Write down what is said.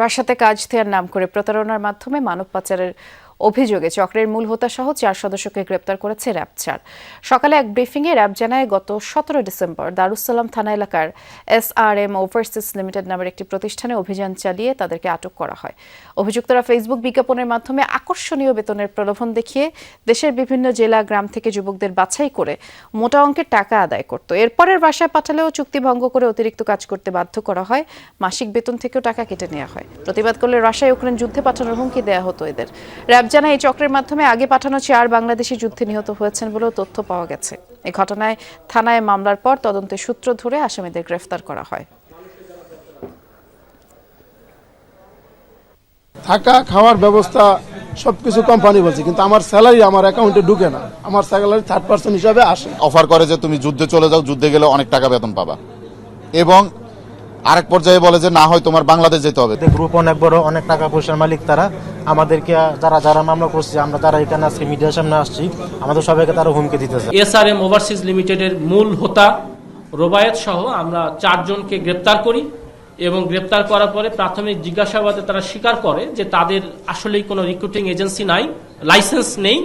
রাশিয়াতে কাজ দেওয়ার নাম করে প্রতারণার মাধ্যমে মানব পাচারের অভিযোগে চক্রের মূল হোতা সহ 4 সদস্যকে গ্রেপ্তার করেছে র্যাব 4। সকালে এক ব্রিফিংয়ে র্যাব জানায়, গত 17 ডিসেম্বর দারুসালাম থানা এলাকার SRM ওভারসিজ লিমিটেড নামের একটি প্রতিষ্ঠানে অভিযান চালিয়ে তাদেরকে আটক করা হয়। অভিযুক্তরা ফেসবুক বিজ্ঞাপনের মাধ্যমে আকর্ষণীয় বেতনের প্রলোভন দেখিয়ে দেশের বিভিন্ন জেলা গ্রাম থেকে যুবকদের বাছাই করে মোটা অঙ্কের টাকা আদায় করত। এরপরের বাসায় পাঠালেও চুক্তি ভঙ্গ করে অতিরিক্ত কাজ করতে বাধ্য করা হয়, মাসিক বেতন থেকেও টাকা কেটে নেওয়া হয়। প্রতিবাদ করলে রাশিয়া ইউক্রেন যুদ্ধে পাঠানোর হুমকি দেওয়া হতো এদের। র্যাব জানায়, এই চক্রের মাধ্যমে আগে পাঠানো 4 বাংলাদেশি যুদ্ধে নিহত হয়েছেন বলেও তথ্য পাওয়া গেছে। এই ঘটনায় থানায় মামলার পর তদন্তের সূত্র ধরে আসামিদের গ্রেফতার করা হয়। থাকা খাওয়ার ব্যবস্থা সবকিছু কোম্পানি বলছে, কিন্তু আমার স্যালারি আমার অ্যাকাউন্টে ঢুকে না। আমার স্যালারি 3rd হিসাবে আসে। অফার করে যে তুমি যুদ্ধে চলে যাও, যুদ্ধে গেলে অনেক টাকা বেতন পাবা, এবং আরেক পর্যায়ে বলে যে না হয় তোমার বাংলাদেশ যেতে হবে। গ্রুপ অনেক বড়, অনেক টাকা পয়সার মালিক তারা। আমাদেরকে যারা মামলা করছে, আমরা তারা এখানে আজকে মিডিয়ার সামনে আসছি, আমাদের সবাইকে তারা হুমকি দিতেছে। SRM ওভারসিজ লিমিটেডের মূল হোতা রোবায়েত সহ আমরা 4 জনকে গ্রেপ্তার করি এবং গ্রেপ্তার করার পরে প্রাথমিক জিজ্ঞাসাবাদে তারা স্বীকার করে যে তাদের আসলেই কোনো রিক্রুটিং এজেন্সি নাই, লাইসেন্স নেই।